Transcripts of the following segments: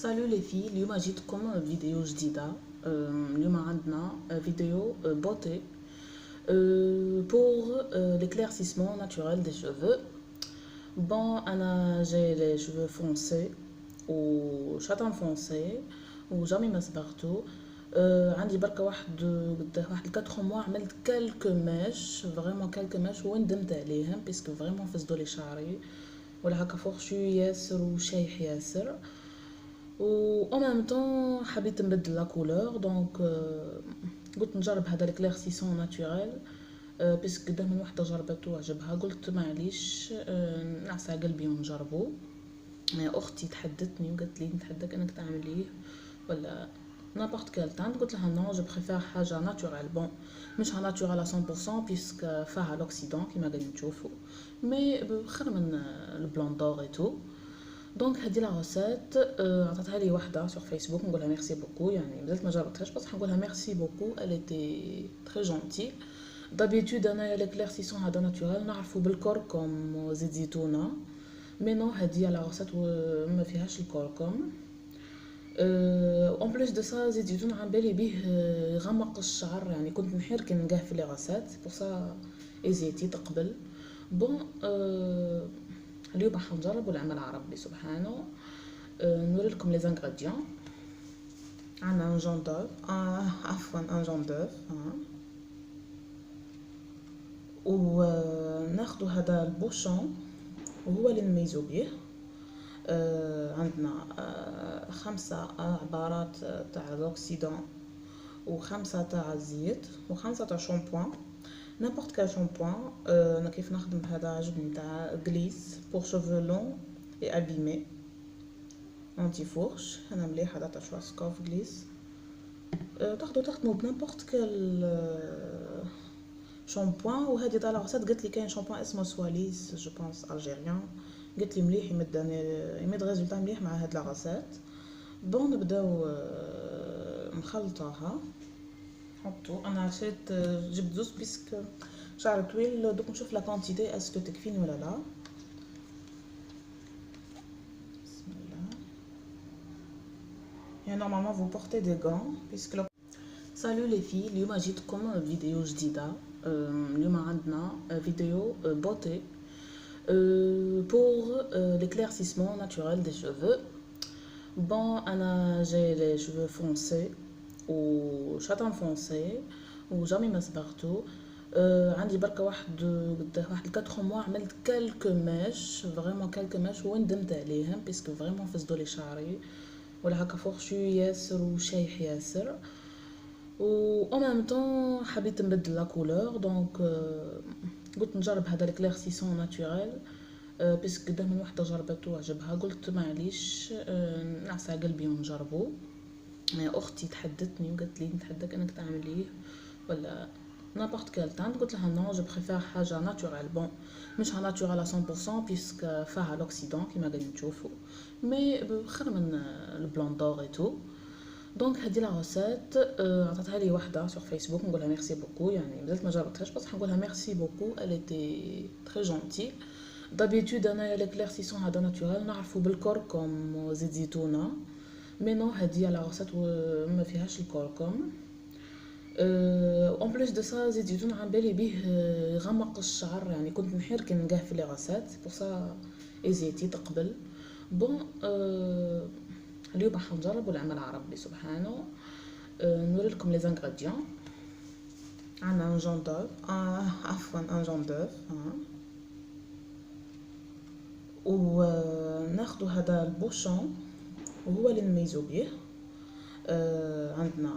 Salut les filles, اليوم جيتكم فيديو جديدة. اليوم عندنا فيديو beauté pour l'éclaircissement naturel des cheveux. Bon, j'ai les cheveux foncés ou châtain foncé وجامي مسبقتو. عندي بركة واحد 4 mois عملت quelques mèches, vraiment quelques mèches وندمت عليهم باسكو فريمون فسدوا لي شعري ولا هكا فوخشو ياسر وشايح ياسر. و en même temps حبيت نبدل لا كولور دونك قلت نجرب هذا الكليرسيسون ناتوريل باسكو دائما وحده جربته وعجبها قلت معليش نعسى قلبي ونجربو. اختي تحدتني وقالت لي نتحداك انك تعمليه ولا n'importe quel temps. قلت لها non je préfère حاجه ناتوريل بون مش ناتوريل 100% باسكو فيها لوكسيدون كيما قاعدين تشوفوا مي خير من البلوندور اي تو. دونك هذه لا روسيت عطاتها لي وحده sur فيسبوك نقولها ميرسي بوكو، يعني مازالت ما جربتهاش بصح نقولها ميرسي بوكو elle était très gentille. d'habitude انايا ليكليرسيسون هذا ناتوريل نعرفو بالكركم وزيت زيتونه مي نو هذه لا روسيت ما فيهاش الكركم. اون بليس دو سا زيت زيتون عم بالي بيه يغمق الشعر، يعني كنت نحير كي نلقاه في لي روسيت بور سا ايزيتي تقبل. بون اليوم راح نجرب والعمل على ربي سبحانه. نوري لكم لي زانغريديون. عندنا ان جون دوف عفوا ان جون دوف وناخدو هذا البوشون وهو اللي نميزو بيه. عندنا 5 عبارات تاع لوكسيدون و5 تاع الزيت و5 تاع شامبوان n'importe quel shampoing. انا كيف نخدم هذا عجبني تاع غليس pour cheveux longs et abîmés anti fourche. انا مليح هذا تاع شوارزكوف غليس. تخدموا بنيمبورت كال شامبوان. وهذه تاع لاغسات قالت لي كاين شامبوان اسمه سواليس جو بونس الجيريان، قالت لي مليح يمد ريزولطا مليح مع هاد لاغسات. بون نبداو نخلطوها. نحطو انا عشيت جبت زوز بيسك شعر طويل دوك نشوف لا كونتيتي اسكو تكفيني ولا لا. بسم الله. يعني نورمالمون فو بورتي دي غون بيسك. سالو لي في اليوم جيتكم فيديو جديده. اليوم عندنا فيديو beauté pour l'éclaircissement naturel des cheveux. Bon, j'ai les cheveux foncés ou châtain foncé وجامي مسبقتو. عندي بركة واحد 4 mois عملت quelques mèches, vraiment quelques mèches وندمت عليهم باسكو فريمون فسدوا لي شعري ولا هكا فوخشو ياسر وشايح ياسر. و en même temps حبيت نبدل لا كولور دونك قلت نجرب هذا الكليرسيسون ناتوريل باسكو دائما وحده جربته وعجبها قلت معليش نعسى قلبي ونجربو. اختي تحدتني وقالت لي نتحداك انك تعمليه ولا n'importe quel temps. قلت لها non je préfère حاجه ناتوريل بون مش ناتوريل 100% باسكو فيها لوكسيدون كيما قاعدين تشوفوا مي خير من البلوندور اي تو. دونك هذه لا روسيت عطاتها لي وحده sur فيسبوك نقولها ميرسي بوكو، يعني مازالت ما جربتهاش بصح نقولها ميرسي بوكو elle était très gentille. d'habitude انايا ليكليرسيسون هذا ناتوريل نعرفو بالكركم وزيت زيتونه مي نو هذه لا روسيت ما فيهاش الكركم. اون بليس دو سا زيت زيتون عم بالي بيه يغمق الشعر، يعني كنت نحير كي نلقاه في لي روسيت بور سا ايزيتي تقبل. بون اليوم راح نجرب والعمل على ربي سبحانه. نوري لكم لي زانغريديون. عندنا ان جون دوف عفوا ان جون دوف وناخدو هذا البوشون وهو اللي نميزو بيه. عندنا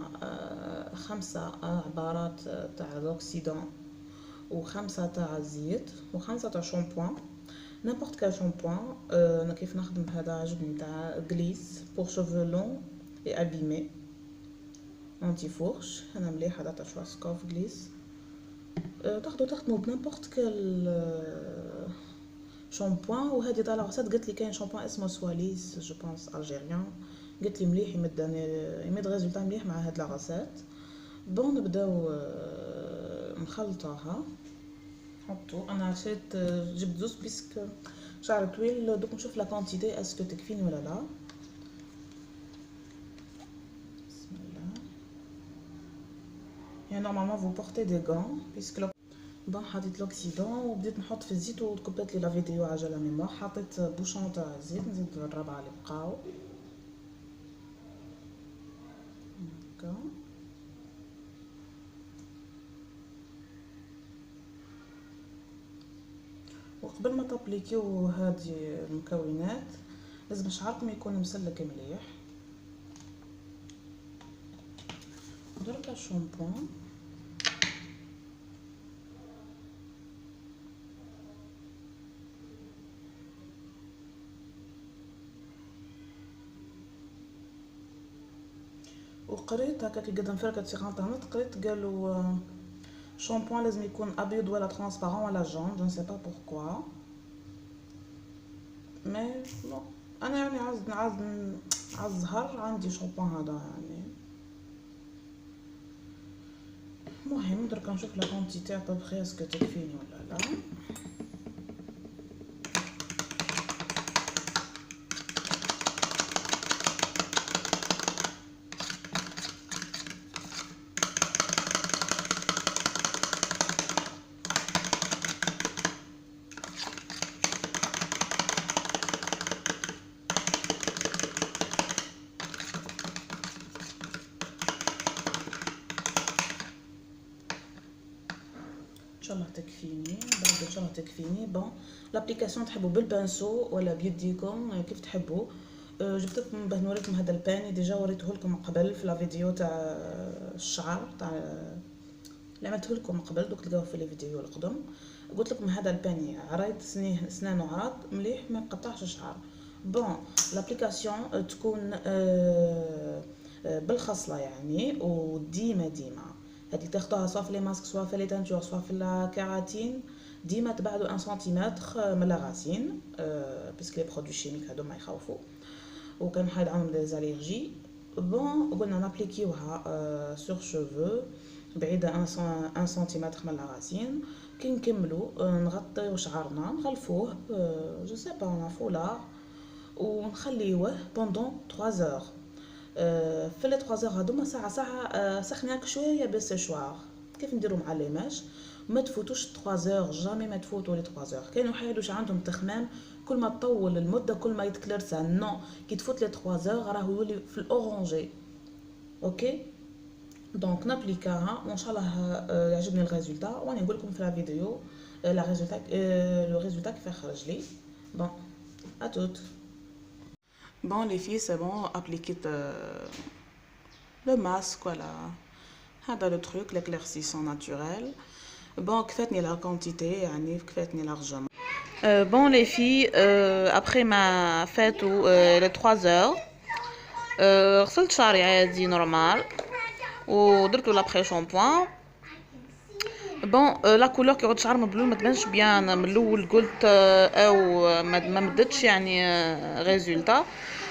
5 عبارات تاع لوكسيدون و5 تاع الزيت و5 تاع شامبوان n'importe quel shampoing. انا كيف نخدم هذا عجبني تاع غليس pour cheveux longs et abîmés anti fourche. انا مليح هذا تاع شوارزكوف غليس. تخدموا بنيمبورت كال شامبوان. وهذه تاع لاغسات قالت لي كاين شامبوان اسمه سواليس جو بونس الجيريان، قالت لي مليح يمد ريزولطا مليح مع هاد لاغسات. بون نبداو نخلطوها. نحطو انا عشيت جبت زوز بيسك شعر طويل دوك نشوف لا كونتيتي اسكو تكفيني ولا لا. مي نورمالمون فو بورتي دي غون بيسك بون حطيت لوكسيدون وبديت نحط في الزيت وتكبت لي لا فيديو على ميموار. حطيت بوشون تاع الزيت، نزيد الربعه اللي بقاو هكا. وقبل ما تابليكيو هذه المكونات لازم شعركم يكون مسلك مليح. درك الشامبون وقريت هكا كي قد نفركت في انترنت، قريت قالوا شامبوان لازم يكون ابيض ولا ترانسبارون ولا جون، جو نسي با بوركوا مي بون انا يعني عاوز الزهر عندي شامبوان هذا يعني. المهم درك نشوف لا كونتيتي ابوبخي اسكو تكفيني ولا لا. ان شاء الله تكفيني، برد ان شاء الله تكفيني. بون لابليكاسيون تحبوا بالبانسو ولا بيديكم كيف تحبوا. جبت لكم باه نوريكم هذا الباني، ديجا وريته لكم قبل في لا فيديو تاع الشعر تاع اللي عملته لكم قبل، دوك تلقاوه في لي فيديو القدم. قلت لكم هذا الباني عريض، سنانو عرض مليح ما يقطعش الشعر. بون لابليكاسيون تكون بالخصله يعني، وديما هذه تاخدوها سوا في لي ماسك سوا في لي تانتور سوا في الكيراتين، ديما تبعدوا 1 سنتيمتر من لا غاسين باسكو لي برودوي شيميك هادو ما يخوفوا وكان حايد عندهم دي زاليرجي. بون قلنا نابليكيوها سور شوفو بعيده 1 سنتيمتر من لا غاسين. كي نكملوا نغطيو شعرنا نغلفوه جو سي با فولار ونخليوه بوندون 3 اور. في لي 3 اور هادو ساعه سخنياك شويه بالسيشوار كيف نديرو مع ليماج. ما تفوتوش 3 اور، جامي ما تفوتوا لي 3 اور. كاينو حيلوش عندهم تخمام كل ما تطول المده كل ما يتكلرسا، نو كي تفوت لي 3 اور راه يولي في الاورانجي. اوكي دونك نابليكاها وان شاء الله يعجبني الريزولتا وانا نقول لكم في لا فيديو لا ريزولتا لو ريزولتا كيف خرج لي. بون اتوت. Bon les filles, c'est bon, appliquez le masque, voilà. هذا le truc, l'éclaircissant naturel. Bon, كفاتني la quantité, يعني كفاتني largement. Bon les filles, après ma fête ou les 3 heures, غسلت شعري عادي نورمال ودرتو لابخي شامبوان. بون لا كولور كي يعود شعر مبلول ما تبانش بيان من الاول، قلت او ما مدتش يعني ريزولتا،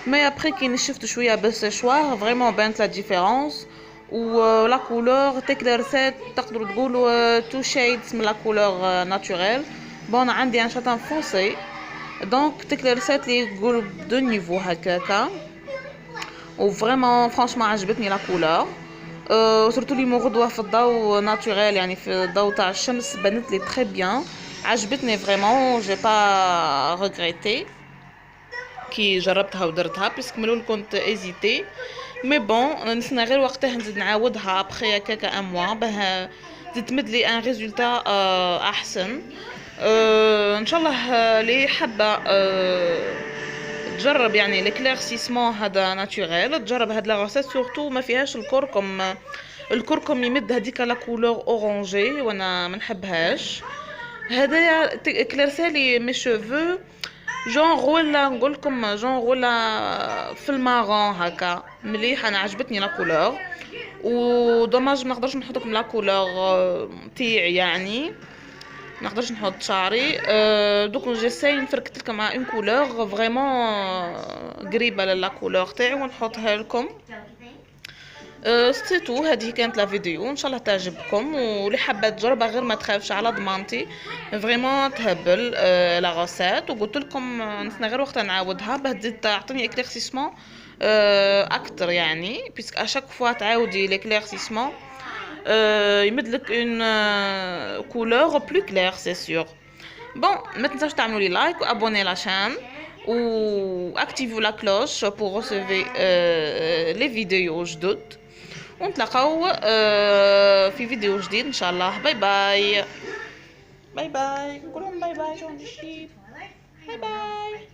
مي ابري كي نشفت شويه بالسيشوار فريمون بانت لا ديفيرونس. و لا كولور تكلرسات تقدروا تقولوا تو شيدز من لا كولور ناتوريل. بون عندي ان شاتان فونسي دونك تكلرسات لي يقول دو نيفو هكاكا، و فريمون فرانشمون عجبتني لا كولور. سورتو لي غدوه في الضوء ناتوريل يعني في الضوء تاع الشمس بانت لي تري بيان، عجبتني فريمون جي با ريغريتي كي جربتها ودرتها باسكو ملول كنت ايزيتي. مي بون نسنا غير وقتها نزيد نعاودها ابخي هكاكا ان موا باه تزيد تمد لي ان ريزولتا احسن. ان شاء الله اللي حابه تجرب يعني ليكليرسيسمون هذا ناتوريل، تجرب هاد لا غوسيت سورتو ما فيهاش الكركم. الكركم يمد هذيك لا كولور اورانجي وانا ما نحبهاش. هدايا كليرسالي مي شوفو جونغ ولا نقول لكم جونغ ولا في المارون هكا مليح، انا عجبتني لا كولور. ودوماج ما نقدرش نحط لكم لا كولور تاعي يعني ما نقدرش نحط شعري. دوك جيساي نفركت لكم مع اون كولور فريمون قريبه لا كولور تاعي ونحطها لكم. سيتو هذه كانت لا فيديو، ان شاء الله تعجبكم، واللي حابه تجربها غير ما تخافش على ضمانتي فريمون تهبل لا غوسيت. وقلت لكم نسنا غير وقتها نعاودها باه تزيد تعطيني اكليرسيسمون اكثر يعني بيسك اشاك فوا تعاودي ليكليرسيسمون يمد لك اون كولور بلو كلير سي سور. بون ما تنساوش تعملوا لي لايك وابوني لاشين واكتيفوا لا كلوش بور روسيفي لي فيديو جدد، ونتلاقاو في فيديو جديد ان شاء الله. باي باي باي باي، قولوا باي باي. باي باي.